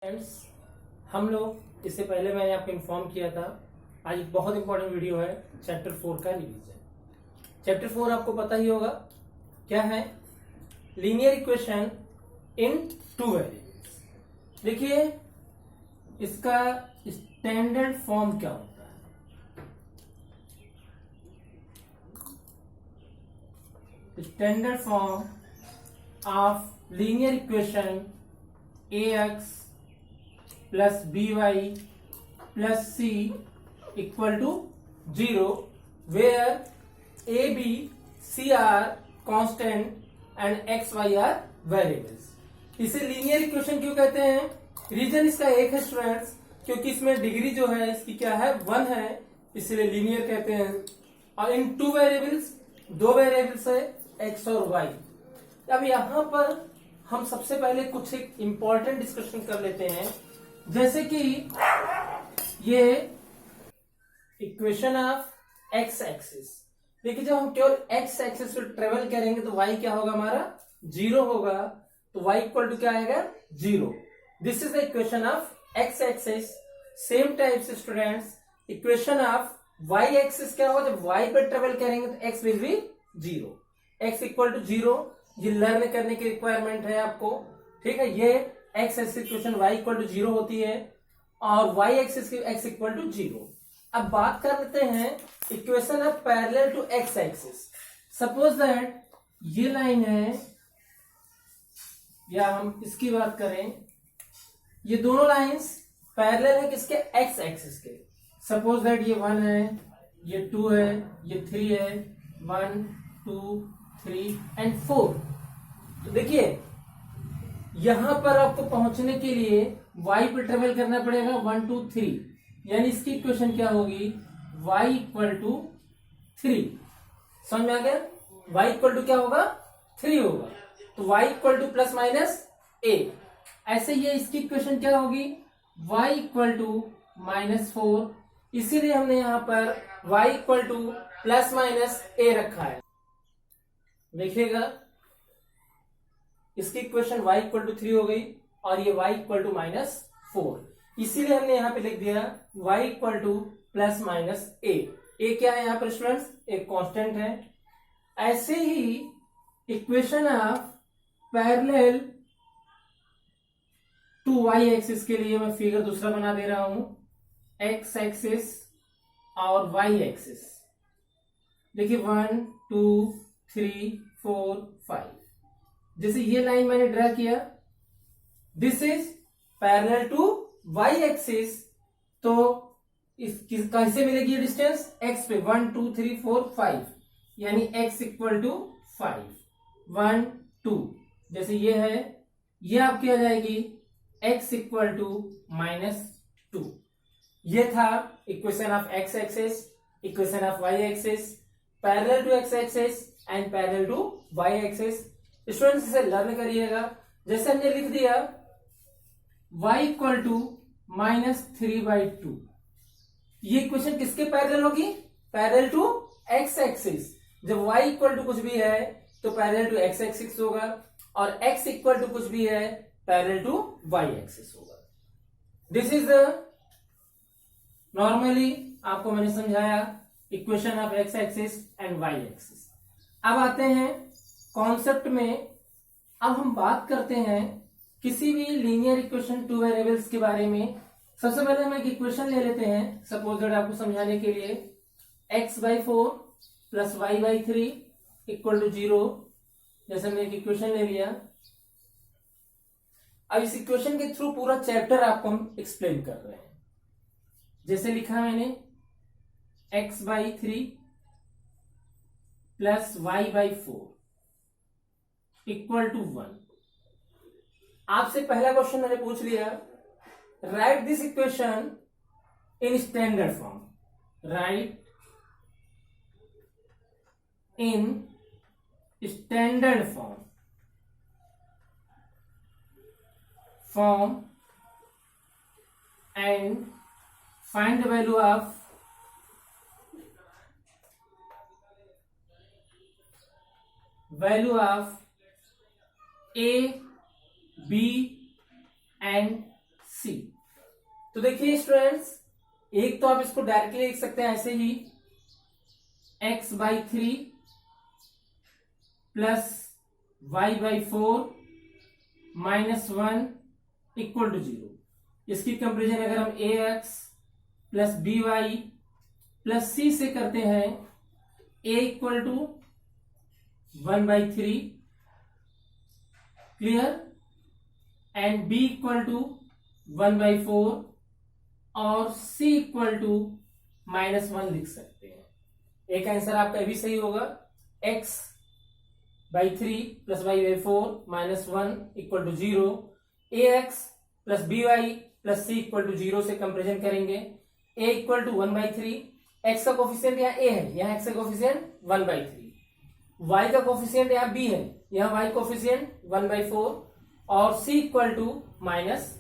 Friends, हम लोग इससे पहले मैंने आपको इन्फॉर्म किया था। आज एक बहुत इंपॉर्टेंट वीडियो है चैप्टर 4 का रिवीजन। चैप्टर 4 आपको पता ही होगा क्या है, linear equation in two variables. देखिए इसका स्टैंडर्ड फॉर्म क्या होता है। Standard form of linear equation ax plus b y plus c equal to 0 where a b c are constant and x y are variables. इसे linear equation क्यों कहते हैं? Reason इसका एक है स्टूडेंट्स, क्योंकि इसमें डिग्री जो है इसकी क्या है, 1 है, इसलिए लीनियर कहते हैं। और इन टू वेरिएबल्स, दो वेरिएबल्स है एक्स और वाई। अब यहां पर हम सबसे पहले कुछ एक इंपॉर्टेंट डिस्कशन कर लेते हैं, जैसे कि ये इक्वेशन ऑफ एक्स एक्सिस। देखिए जब हम केवल एक्स एक्सिस पे ट्रेवल करेंगे तो y क्या होगा, हमारा 0 होगा। तो y इक्वल टू क्या आएगा, 0। This is the equation of X axis. Same type से students equation of y axis क्या होगा, जब y पे ट्रेवल करेंगे तो x will be 0। x equal to 0 ये लर्न करने की रिक्वायरमेंट है आपको, ठीक है। ये x axis equation y equal to 0 होती है और y एक्सिस की x इक्वल टू 0। अब बात कर लेते हैं equation of parallel to x axis. Suppose that ये लाइन है, या हम इसकी बात करें, ये दोनों लाइंस पैरेलल है किसके, एक्स एक्सिस के। सपोज दैट ये 1 है, ये 2 है, ये 3 है, 1 2 3 एंड 4। तो देखिए यहां पर आपको पहुंचने के लिए y पे ट्रेवल करना पड़ेगा 1 2 3, यानी इसकी इक्वेशन क्या होगी, y इक्वल टू 3। समझ में आ गया? y इक्वल टू क्या होगा, 3 होगा। तो y equal two plus minus a। ऐसे ये इसकी इक्वेशन क्या होगी, y इक्वल टू -4। इसीलिए हमने यहां पर y equal two plus minus a रखा है। देखिएगा इसकी इक्वेशन y इक्वल टू 3 हो गई और ये y इक्वल टू -4। इसीलिए हमने यहां पे लिख दिया y equal two plus minus a। a क्या है यहां पर स्टूडेंट्स, एक कांस्टेंट है। ऐसे ही equation of parallel to y axis के लिए मैं फिगर दूसरा बना दे रहा हूं, x एक्सिस और y एक्सिस। देखिए 1 2 3 4 5। जैसे ये लाइन मैंने ड्रा किया, this is parallel to y axis. तो कैसे मिलेगी ये डिस्टेंस, x पे 1 2 3 4 5, यानी x इक्वल टू 5 1 2। जैसे ये है, ये आपकी आ जाएगी x इक्वल टू -2। ये था equation of x axis, equation of y axis, parallel to x axis and parallel to y axis. Students इसे लर्न करिएगा। जैसे हमने लिख दिया y इक्वल टू -3/2, ये इक्वेशन किसके पैरेलल होगी, पैरेलल टू x एक्सिस। जब y इक्वल टू कुछ भी है तो पैरेलल टू x एक्सिस होगा, और x इक्वल टू कुछ भी है पैरेलल टू y एक्सिस होगा। दिस इज द नॉर्मली आपको मैंने समझाया equation of x axis and y axis. अब आते हैं कॉन्सेप्ट में। अब हम बात करते हैं किसी भी लीनियर इक्वेशन टू वेरिएबल्स के बारे में। सबसे पहले हम एक इक्वेशन ले लेते हैं, सपोज दैट आपको समझाने के लिए x/4 plus y/3 equal to 0। जैसे हमने एक इक्वेशन ले लिया। अब इस इक्वेशन के थ्रू पूरा चैप्टर आपको हम एक्सप्लेन कर रहे हैं। जैसे लिखा मैंने x/3 plus y/4 equal to 1। आपसे पहला क्वेश्चन मैंने पूछ लिया, right this equation in standard form. Right in standard form and find the value of a, b and सी। तो देखिए स्टूडेंट्स, एक तो आप इसको डायरेक्टली लिख सकते हैं ऐसे ही, x/3 plus y/4 -1 equal to 0। इसकी कंपेरिजन अगर हम ax plus by plus c से करते हैं, a equal to 1/3, clear, and b equal to 1/4 और c इक्वल टू -1 लिख सकते हैं। एक आंसर आपका भी सही होगा, x/3 plus y/4 -1 equal to 0, ax plus by plus c equal to 0 से कंपेरिजन करेंगे, a इक्वल टू 1/3, x का कोफिशिएंट यहाँ a है, यहाँ x का कोफिशिएंट 1/3, y का कोफिशिएंट यहाँ b है, यहाँ y कोफिशिएंट 1/4 और c इक्वल टू -1।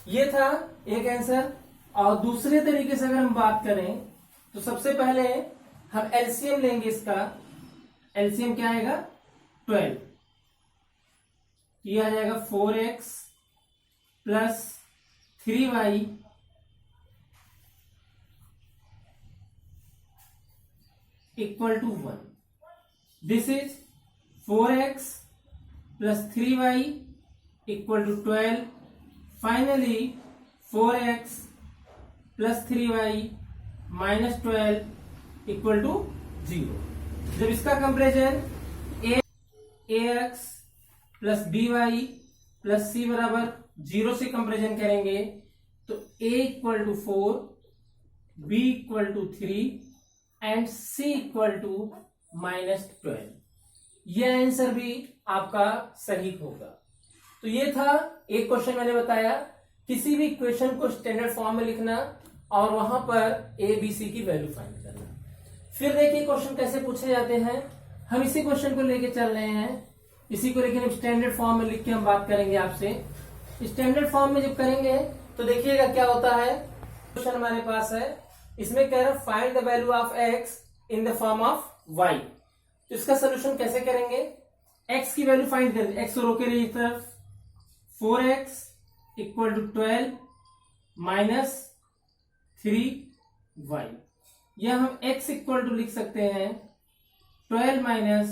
ये था एक आंसर। और दूसरे तरीके से अगर हम बात करें तो सबसे पहले हम एलसीएम लेंगे इसका। एलसीएम क्या आएगा? 12। ये आ जाएगा 4x plus 3y equal to 1। This is 4x plus 3y equal to 12। Finally 4x plus 3y minus 12 equal to 0। जब इसका comparison ax plus by plus c बराबर 0 से कंपेरिजन करेंगे तो a equal to 4, b equal to 3 and c equal to -12। यह answer भी आपका सही होगा। तो ये था एक क्वेश्चन मैंने बताया, किसी भी इक्वेशन को स्टैंडर्ड फॉर्म में लिखना और वहां पर a b c की वैल्यू फाइंड करना। फिर देखिए क्वेश्चन कैसे पूछे जाते हैं। हम इसी क्वेश्चन को लेके चल रहे हैं, इसी को लेकिन स्टैंडर्ड फॉर्म में लिख के हम बात करेंगे आपसे। स्टैंडर्ड फॉर्म में जब करेंगे तो देखिएगा क्या होता है। क्वेश्चन हमारे पास है, इसमें कह रहा है find the value of x in the form of y। तो इसका सोल्यूशन कैसे करेंगे? x की वैल्यू फाइंड करेंगे, x को रोके रहिए इस तरफ। 4x equal to 12 minus 3y। यह हम x इक्वल टू लिख सकते हैं 12 माइनस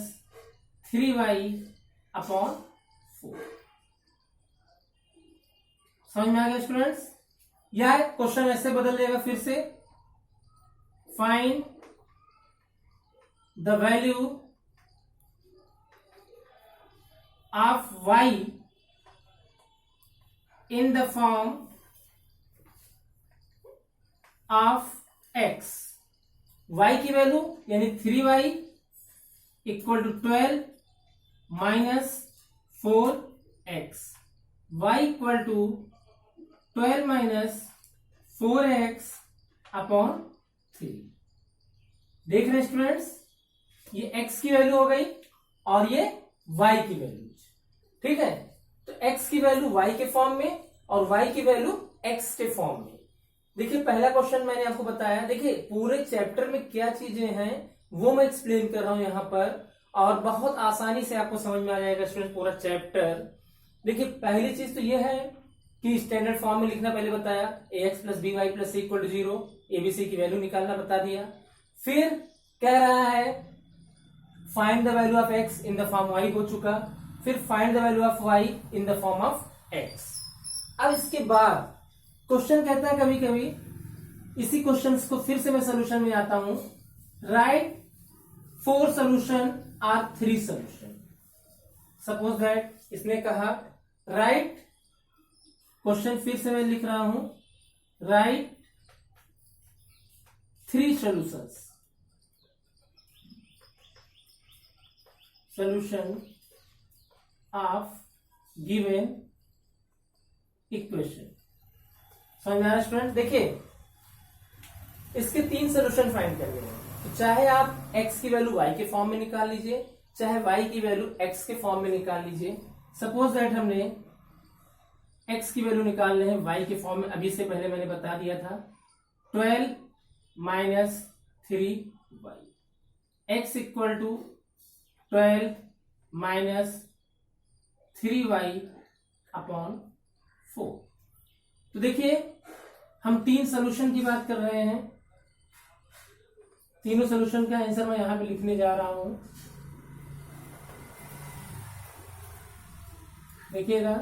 3y अपॉन 4। समझ में आ गया स्टूडेंट्स? यह क्वेश्चन ऐसे बदल जाएगा फिर से, find the value of y in the form of x। y की वैल्यू यानी 3y equal to 12 minus 4x। y equal to 12 minus 4x upon 3। देख रहे स्टूडेंट्स, ये x की वैल्यू हो गई और ये y की वैल्यू। ठीक है, तो x की वैल्यू y के फॉर्म में और y की वैल्यू x के फॉर्म में। देखिए पहला क्वेश्चन मैंने आपको बताया, देखिए पूरे चैप्टर में क्या चीजें हैं वो मैं एक्सप्लेन कर रहा हूं यहां पर, और बहुत आसानी से आपको समझ में आ जाएगा स्टूडेंट पूरा चैप्टर। देखिए पहली चीज तो ये है कि स्टैंडर्ड फॉर्म में लिखना, पहले बताया ax plus by plus c equal to 0, abc की वैल्यू निकालना बता दिया। फिर कह रहा है find the value of x in the form y हो चुका, फिर find the value of y in the form of x। अब इसके बाद क्वेश्चन कहता है कभी कभी, इसी क्वेश्चंस को फिर से मैं सोल्यूशन में आता हूं, राइट 4 सोल्यूशन और 3 सोल्यूशन। सपोज दैट इसने कहा राइट, क्वेश्चन फिर से मैं लिख रहा हूं, right 3 solutions. Solution of given equation. समझ में आ रहा है स्टूडेंट? देखिए इसके 3 सोल्यूशन फाइंड करने हैं, तो चाहे आप x की वैल्यू y के फॉर्म में निकाल लीजिए, चाहे y की वैल्यू x के फॉर्म में निकाल लीजिए। सपोज दैट हमने x की वैल्यू निकालने हैं y के फॉर्म में, अभी से पहले मैंने बता दिया था 12 minus 3y। x equal to 12 minus 3y upon 4। तो देखिए हम 3 सोल्यूशन की बात कर रहे हैं, तीनों सोल्यूशन का आंसर मैं यहां पे लिखने जा रहा हूं। देखिएगा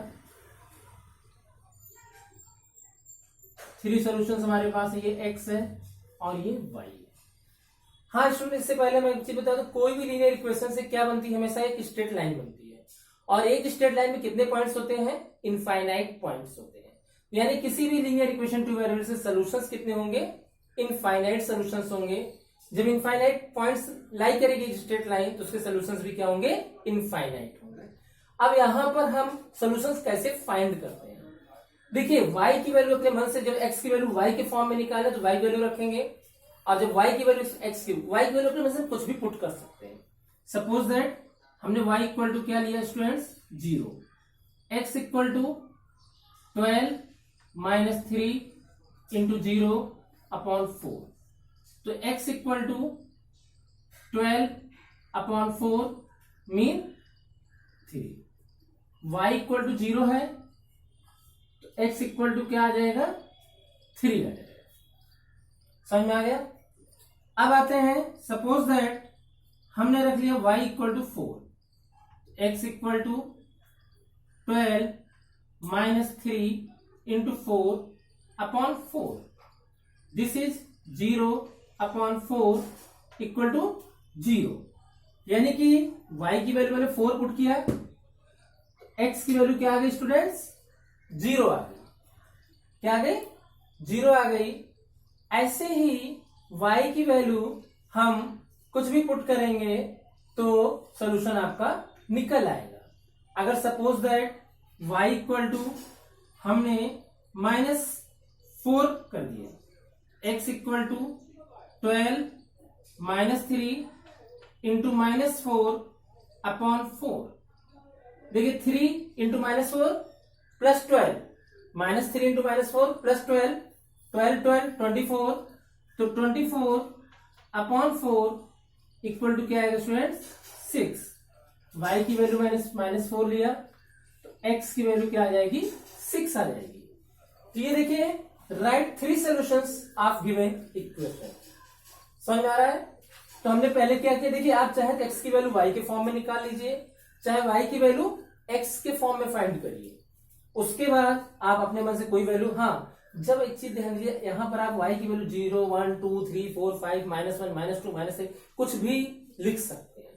3 सोल्यूशन हमारे पास है, ये x है और ये y है। हाँ स्टूडेंट, इससे पहले मैं एक चीज बता दूं, कोई भी लीनियर इक्वेशन से क्या बनती है, हमेशा एक स्ट्रेट लाइन बनती है। और एक स्ट्रेट लाइन में कितने पॉइंट्स होते हैं, इनफाइनाइट पॉइंट्स होते हैं। यानी किसी भी लीनियर इक्वेशन टू वेरिएबल से सॉल्यूशंस कितने होंगे, इनफाइनाइट सॉल्यूशंस होंगे। जब इनफाइनाइट पॉइंट्स लाई करेगी एक स्ट्रेट लाइन तो उसके सॉल्यूशंस भी क्या होंगे, इनफाइनाइट होंगे। अब यहां पर हम सॉल्यूशंस कैसे फाइंड करते हैं, देखिए y की वैल्यू अपने मन से, जब x की वैल्यू y के फॉर्म में निकाले तो y वैल्यू रखेंगे, और जब y की वैल्यू x की y की वैल्यू अपने मन से कुछ भी पुट कर सकते हैं। सपोज दैट हमने y इक्वल टू क्या लिया students, 0, x equal to 12 minus 3 into 0 upon 4। तो x equal to 12 upon 4 mean 3। y equal to 0 है तो x इक्वल टू क्या आ जाएगा, 3 आ जाएगा। समझ में आ गया। अब आते हैं, सपोज दैट हमने रख लिया y equal to 4, x equal to 12 minus 3 into 4 upon 4। This is 0 upon 4 equal to 0। यानी कि y की वैल्यू मैंने 4 पुट किया, x की वैल्यू क्या आ गई स्टूडेंट्स, 0 आ गई। क्या आ गई, 0 आ गई। ऐसे ही y की वैल्यू हम कुछ भी पुट करेंगे तो सॉल्यूशन आपका निकल आएगा। अगर suppose that y equal to हमने -4 कर दिया, x equal to 12 minus 3 into -4 upon 4। देखिए 3 इंटू -4 प्लस 12, -3 इंटू -4 प्लस 12, 12 12 24। तो 24 अपॉन 4 इक्वल टू क्या आएगा स्टूडेंट्स, 6। y की वैल्यू -4 लिया तो x की वैल्यू क्या आ जाएगी, 6 आ जाएगी। तो ये देखिए right 3 solutions of given equation. समझ आ रहा है। तो हमने पहले क्या किया, देखिए आप चाहे तो x की वैल्यू y के फॉर्म में निकाल लीजिए, चाहे y की वैल्यू x के फॉर्म में फाइंड करिए। उसके बाद आप अपने मन से कोई वैल्यू, हाँ जब एक चीज ध्यान दीजिए, यहां पर आप y की वैल्यू 0 1 2 3 4 5 -1 -2 -3 कुछ भी लिख सकते हैं।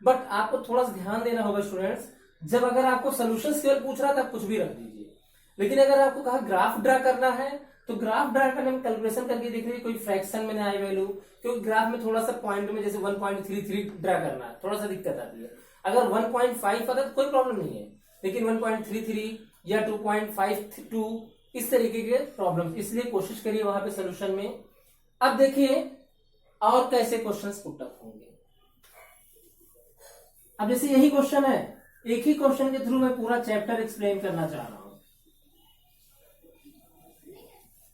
बट आपको थोड़ा सा ध्यान देना होगा स्टूडेंट्स, जब अगर आपको सोल्यूशंस केवल पूछ रहा था कुछ भी रख दीजिए, लेकिन अगर आपको कहा ग्राफ ड्रा करना है तो ग्राफ ड्रा करने में कैलकुलेशन करके देख लीजिए कोई फ्रैक्शन में ना आए वैल्यू, क्योंकि ग्राफ में थोड़ा सा पॉइंट में जैसे 1.33 ड्रा करना है, थोड़ा सा दिक्कत आती है। अगर 1.5 आता तो कोई प्रॉब्लम नहीं है, लेकिन 1.33 या 2.52 इस तरीके के प्रॉब्लम, इसलिए कोशिश करिए वहां पे सोल्यूशन में। अब देखिए और कैसे क्वेश्चंस पुट अप होंगे। अब जैसे यही क्वेश्चन है, एक ही क्वेश्चन के थ्रू मैं पूरा चैप्टर एक्सप्लेन करना चाह रहा हूं।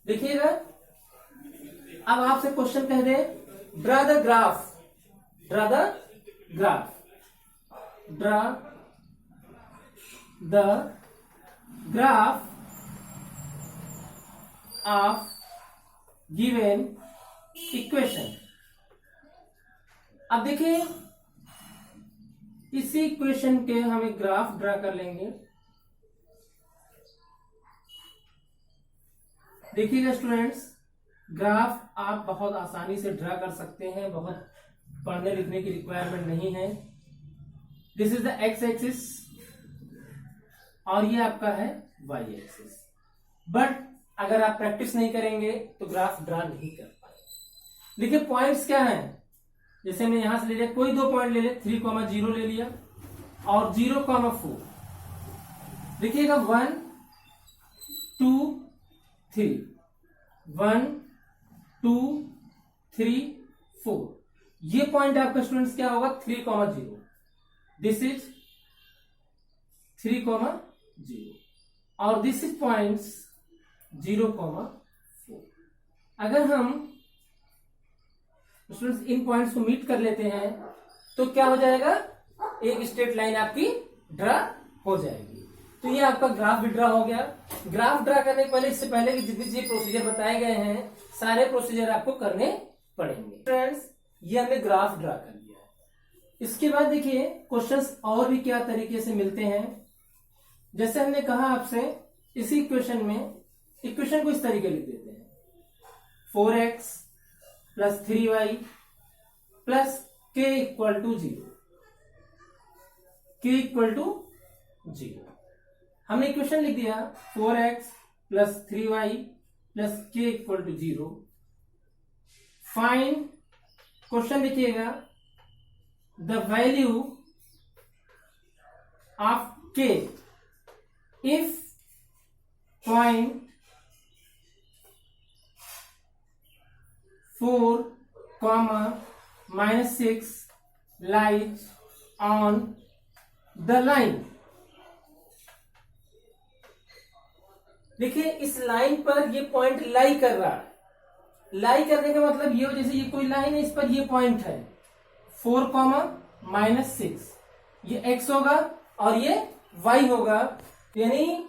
देखिएगा, अब आपसे क्वेश्चन कह रहे draw the graph, draw the graph, draw the graph of given equation. अब देखिए इसी इक्वेशन के हम एक ग्राफ ड्रा कर लेंगे। देखिएगा स्टूडेंट्स, ग्राफ आप बहुत आसानी से ड्रा कर सकते हैं, बहुत पढ़ने लिखने की रिक्वायरमेंट नहीं है। This is the x axis और ये आपका है वाई एक्सिस। बट अगर आप प्रैक्टिस नहीं करेंगे तो ग्राफ ड्रा नहीं कर पाएंगे। देखिए पॉइंट्स क्या हैं, जैसे मैं यहां से ले लिया, कोई 2 पॉइंट ले ले, 3,0 ले लिया और 0,4। देखिएगा 1 2 3, 1 2 3 4, ये पॉइंट आपका स्टूडेंट्स क्या होगा, 3,0। दिस इज 3,0 और दिस इज पॉइंट्स 0,4। अगर हम स्टूडेंट्स इन पॉइंट्स को मीट कर लेते हैं तो क्या हो जाएगा, एक स्ट्रेट लाइन आपकी ड्रा हो जाएगी। तो ये आपका ग्राफ विड्रा हो गया। ग्राफ ड्रा करने के पहले, इससे पहले कि जितने प्रोसीजर बताए गए हैं सारे प्रोसीजर आपको करने पड़ेंगे। फ्रेंड्स, ये हमने ग्राफ ड्रा कर लिया है। इसके बाद देखिए क्वेश्चंस और भी क्या तरीके से मिलते हैं। जैसे हमने कहा आपसे, इसी इक्वेशन में इक्वेशन को इस तरीके लिख देते हैं, 4x plus 3y plus k equal to 0, k equal to 0। हमने इक्वेशन लिख दिया 4x plus 3y plus k equal to 0। Find, question लिखिएगा, the value of k if point 4, -6 lies on the line। देखिए इस लाइन पर ये point लाई कर रहा है। लाई करने का मतलब ये हो, जैसे ये कोई लाइन है, इस पर ये पॉइंट है 4, -6, ये x होगा और ये y होगा। यानी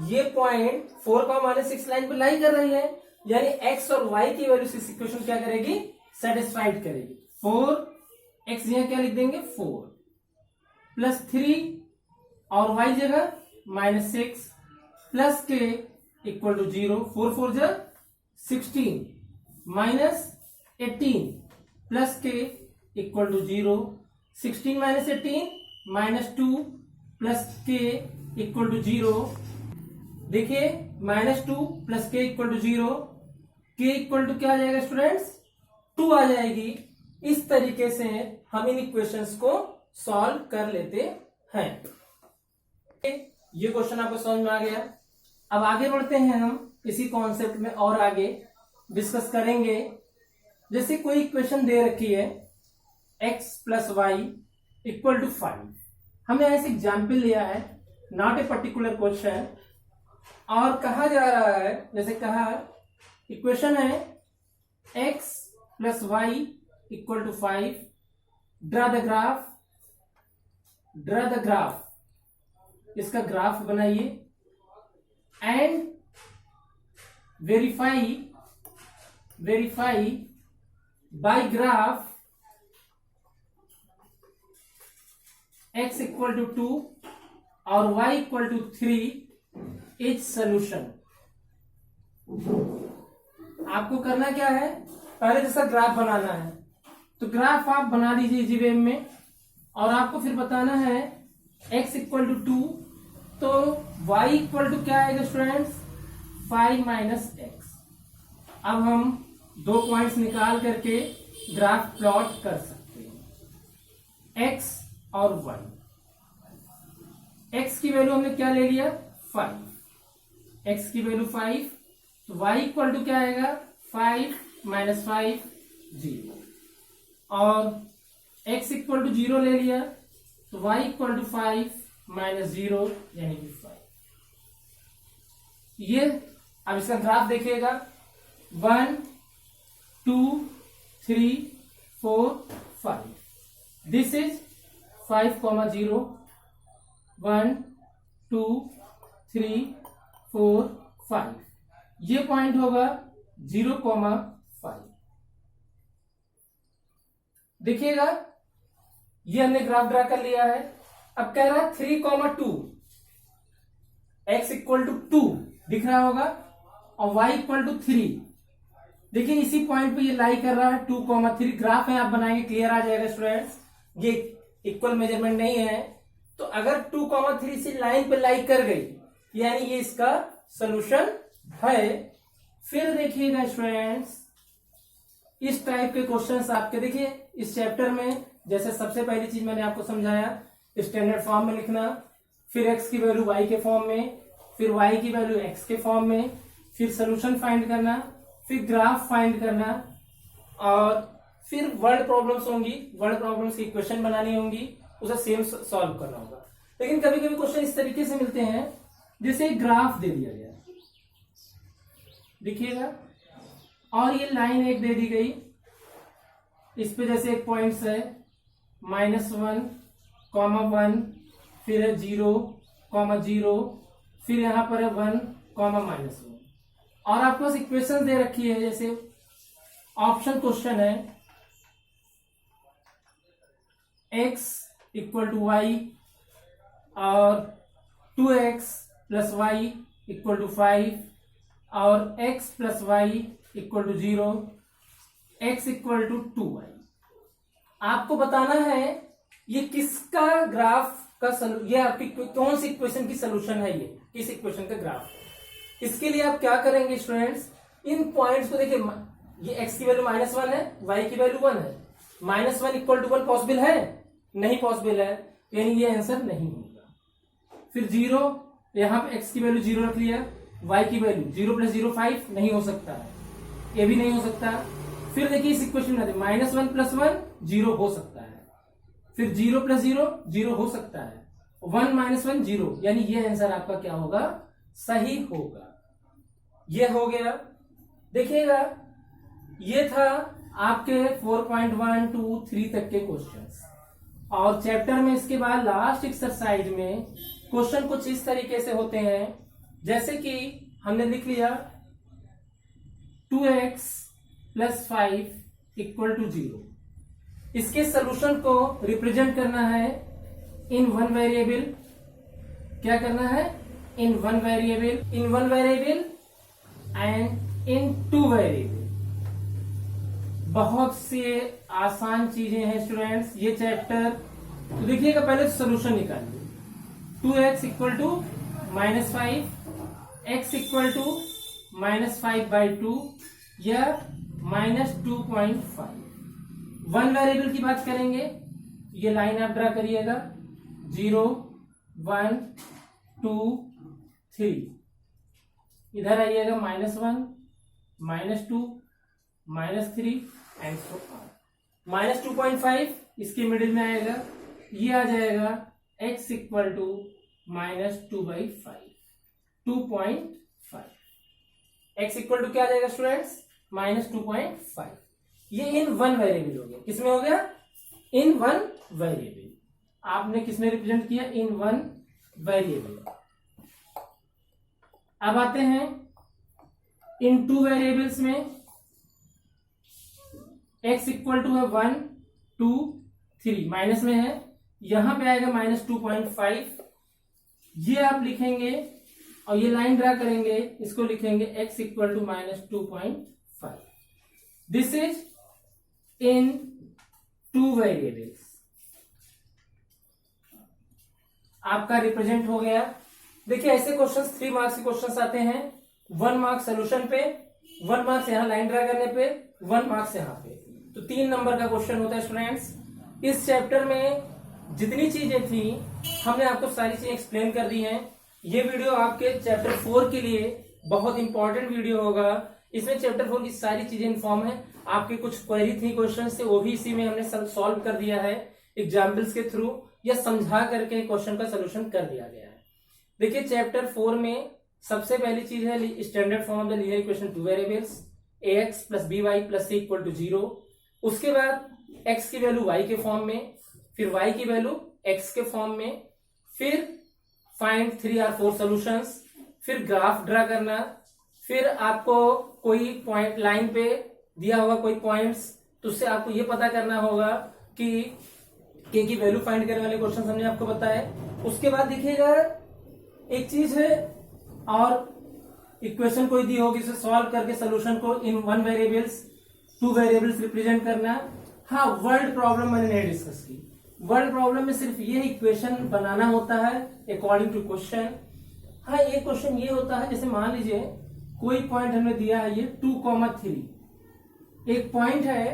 ये पॉइंट 4, -6 लाइन पर लाई कर रही है, यानी x और y की वैल्यू इस इक्वेशन क्या करेगी, सेटिस्फाइड करेगी। 4x यहां क्या लिख देंगे 4 प्लस 3 और y जगह -6 प्लस k इक्वल टू 0। 4 4 जा 16 -18 plus k equal to 0। 16 -18 -2 plus k equal to 0। देखिए -2 plus k equal to 0, k equal to क्या आ जाएगा स्टूडेंट्स, 2 आ जाएगी। इस तरीके से हम इन इक्वेशंस को सॉल्व कर लेते हैं। ये क्वेश्चन आपको समझ में आ गया। अब आगे बढ़ते हैं हम इसी कॉन्सेप्ट में और आगे डिस्कस करेंगे। जैसे कोई इक्वेशन दे रखी है x plus y equal to 5। हमने ऐसे एग्जाम्पल लिया है, नॉट ए पर्टिकुलर क्वेश्चन। और कहा जा रहा है, जैसे कहा इक्वेशन है x plus y equal to 5, draw the graph, इसका ग्राफ बनाइए and verify by graph x equal to 2 और y equal to 3 is solution. आपको करना क्या है, पहले जैसा ग्राफ बनाना है, तो ग्राफ आप बना लीजिए इजी वे में, और आपको फिर बताना है x इक्वल टू 2, तो y इक्वल टू क्या आएगा स्टूडेंट्स, 5 माइनस x। अब हम 2 पॉइंट्स निकाल करके ग्राफ प्लॉट कर सकते हैं, x और y। x की वैल्यू हमने क्या ले लिया 5, x की वैल्यू 5, तो y इक्वल टू क्या आएगा 5 माइनस 5 0, और x इक्वल टू 0 ले लिया, तो y इक्वल टू 5 माइनस 0 यानी कि 5। ये अब इसका ग्राफ देखिएगा, 1 2 3 4 5। This is 5, 0 1 2 3 4 5। ये पॉइंट होगा 0, 5। देखिएगा ये हमने ग्राफ ड्रा कर लिया है। अब कह रहा है 3, 2, x इक्वल टू 2 दिख रहा होगा और y इक्वल टू 3। देखिए इसी पॉइंट पे ये लाई कर रहा है 2, 3। ग्राफ है आप बनाएंगे, क्लियर आ जाएगा स्टूडेंट्स। ये इक्वल मेजरमेंट नहीं है, तो अगर 2, 3 से लाइन पे लाई कर गई यानी ये इसका सोल्यूशन है। फिर देखिएगा स्टूडेंट्स इस टाइप के क्वेश्चंस आपके, देखिए इस चैप्टर में जैसे सबसे पहली चीज मैंने आपको समझाया, स्टैंडर्ड फॉर्म में लिखना, फिर x की वैल्यू y के फॉर्म में, फिर y की वैल्यू x के फॉर्म में, फिर सोल्यूशन फाइंड करना, फिर ग्राफ फाइंड करना, और फिर वर्ड प्रॉब्लम्स होंगी, वर्ड प्रॉब्लम्स की इक्वेशन बनानी होंगी, उसे सेम सॉल्व करना होगा। लेकिन कभी कभी क्वेश्चन इस तरीके से मिलते हैं जैसे ग्राफ दे दिया गया, देखिएगा, और ये लाइन एक दे दी गई, इस पे जैसे एक पॉइंट्स है -1, 1, फिर है 0, 0 फिर यहाँ पर है 1 कॉमा -1 और आपके पास इक्वेशन दे रखी है, जैसे ऑप्शन क्वेश्चन है x इक्वल टू वाई और 2x plus y equal to 5 और x plus y equal to 0, x equal to 2y। आपको बताना है ये किसका ग्राफ का ये आपकी कौन सी इक्वेशन की सोल्यूशन है, ये किस इक्वेशन का ग्राफ। इसके लिए आप क्या करेंगे स्टूडेंट्स, इन पॉइंट्स को देखिए, ये x की वैल्यू -1 है, y की वैल्यू 1 है, -1 इक्वल टू 1 पॉसिबल है, नहीं पॉसिबल है, यानी ये आंसर नहीं होगा। फिर 0, यहां पे x की वैल्यू 0 रख लिया, y की वैल्यू 0 प्लस 0 5, नहीं हो सकता है, ये भी नहीं हो सकता। फिर देखिए इस इक्वेशन में -1 प्लस 1 0 हो सकता है, फिर 0 प्लस 0 0 हो सकता है, 1 -1 0, यानी ये आंसर आपका क्या होगा, सही होगा। ये हो गया। देखिएगा ये था आपके 4.1 2 3 तक के क्वेश्चंस, और चैप्टर में इसके बाद लास्ट एक्सरसाइज में क्वेश्चन कुछ इस तरीके से होते हैं, जैसे कि हमने लिख लिया 2x प्लस 5 इक्वल टू 0। इसके सोल्यूशन को रिप्रेजेंट करना है इन वन वेरिएबल। क्या करना है, in one variable and in 2 variable. बहुत से आसान चीजें हैं स्टूडेंट्स ये चैप्टर। तो देखिएगा पहले सोल्यूशन निकालिए। 2x equal to -5, x equal to -5/2 या -2.5। वन वेरिएबल की बात करेंगे, ये लाइन आप ड्रा करिएगा, 0 1 2 3, इधर आइएगा -1 -2 -3 एंड सो ऑन। -2.5 इसके मिडिल में आएगा, ये आ जाएगा x equal to -2/5, 2.5। x equal to क्या आ जाएगा स्टूडेंट्स, -2.5। ये इन वन वेरिएबल हो गया। किसमें हो गया, इन वन वेरिएबल। आपने किसमें रिप्रेजेंट किया, इन वन वेरिएबल। अब आते हैं इन 2 वेरिएबल्स में। x इक्वल टू है 1 2 3, माइनस में है, यहां पे आएगा -2.5। ये आप लिखेंगे और ये लाइन ड्रा करेंगे, इसको लिखेंगे x equal to -2.5। This is in 2 variables. आपका रिप्रेजेंट हो गया। देखिए ऐसे क्वेश्चंस 3 मार्क्स के क्वेश्चंस आते हैं, 1 मार्क्स सोल्यूशन पे, 1 मार्क्स यहां लाइन ड्रा करने पे, 1 मार्क्स यहां पे, तो 3 नंबर का क्वेश्चन होता है स्टूडेंट्स। इस चैप्टर में जितनी चीजें थी हमने आपको सारी चीजें एक्सप्लेन कर दी हैं। ये वीडियो आपके चैप्टर 4 के लिए बहुत इंपॉर्टेंट वीडियो होगा। इसमें चैप्टर 4 की सारी चीजें इन्फॉर्म है। आपके कुछ क्वेरी थी, क्वेश्चन थे, वो भी इसी में हमने सॉल्व कर दिया है एग्जाम्पल्स के थ्रू, या समझा करके क्वेश्चन का सोल्यूशन कर दिया गया है। देखिए चैप्टर 4 में सबसे पहली चीज है standard form of the linear equation 2 variables, ax plus by plus c equal to 0। उसके बाद x की वैल्यू y के फॉर्म में, फिर y की वैल्यू x के फॉर्म में, फिर फाइंड 3 और 4 सॉल्यूशंस, फिर ग्राफ ड्रा करना, फिर आपको कोई पॉइंट लाइन पे दिया होगा कोई पॉइंट्स, तो उससे आपको ये पता करना होगा कि k की वैल्यू फाइंड करने वाले क्वेश्चन हमने आपको बताया। उसके बाद देखिएगा एक चीज है और इक्वेशन कोई दी होगी, उसे सॉल्व करके सोल्यूशन को इन 1 वेरिएबल्स 2 वेरिएबल्स रिप्रेजेंट करना। हाँ, वर्ल्ड प्रॉब्लम मैंने नहीं डिस्कस की। वर्ल्ड प्रॉब्लम में सिर्फ ये इक्वेशन बनाना होता है अकॉर्डिंग टू क्वेश्चन। हाँ, ये क्वेश्चन ये होता है, जैसे मान लीजिए कोई पॉइंट हमने दिया है, ये 2,3 एक पॉइंट है,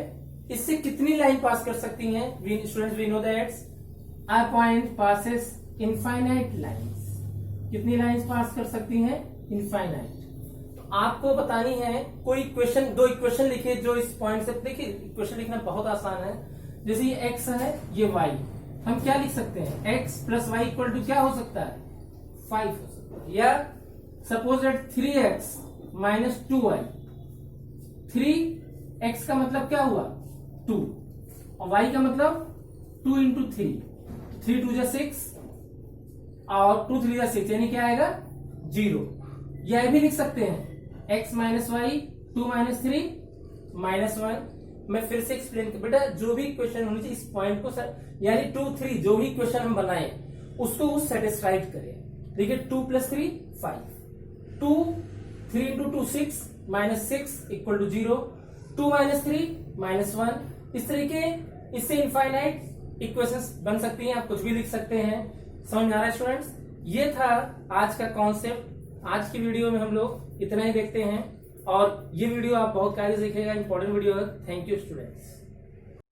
इससे कितनी लाइन पास कर सकती हैं students, we know that a point passes infinite lines. कितनी लाइंस पास कर सकती हैं, इनफाइनाइट। आपको बतानी है कोई इक्वेशन, 2 इक्वेशन लिखिए जो इस पॉइंट से। देखिए इक्वेशन लिखना बहुत आसान है, जैसे ये x है, ये y, हम क्या लिख सकते हैं, x plus y equal to क्या हो सकता है, 5 हो सकता है। या suppose that 3x minus 2y, 3x का मतलब क्या हुआ 2, और y का मतलब 2 इंटू 3, 3 2 जा 6 और 2 3 जा 6, यानी क्या आएगा 0। यह भी लिख सकते हैं x minus y 2 minus 3 minus 1। मैं फिर से एक्सप्लेन कर, बेटा जो भी क्वेश्चन होने चाहिए इस पॉइंट को यानी 2 3 जो भी क्वेश्चन हम बनाए उसको वो सेटिस्फाइड करे। देखिए 2 + 3 5, 2 3 into 2 6 minus 6 equal to 0, 2 minus 3 minus 1। इस तरीके इससे इनफाइनाइट इक्वेशंस बन सकती हैं, आप कुछ भी लिख सकते हैं। समझ आ रहा है स्टूडेंट्स? ये था आज का कॉन्सेप्ट। आज की वीडियो में हम लोग इतना ही देखते हैं और ये वीडियो आप बहुत कायदे से देखिएगा, इंपॉर्टेंट वीडियो है। Thank you students.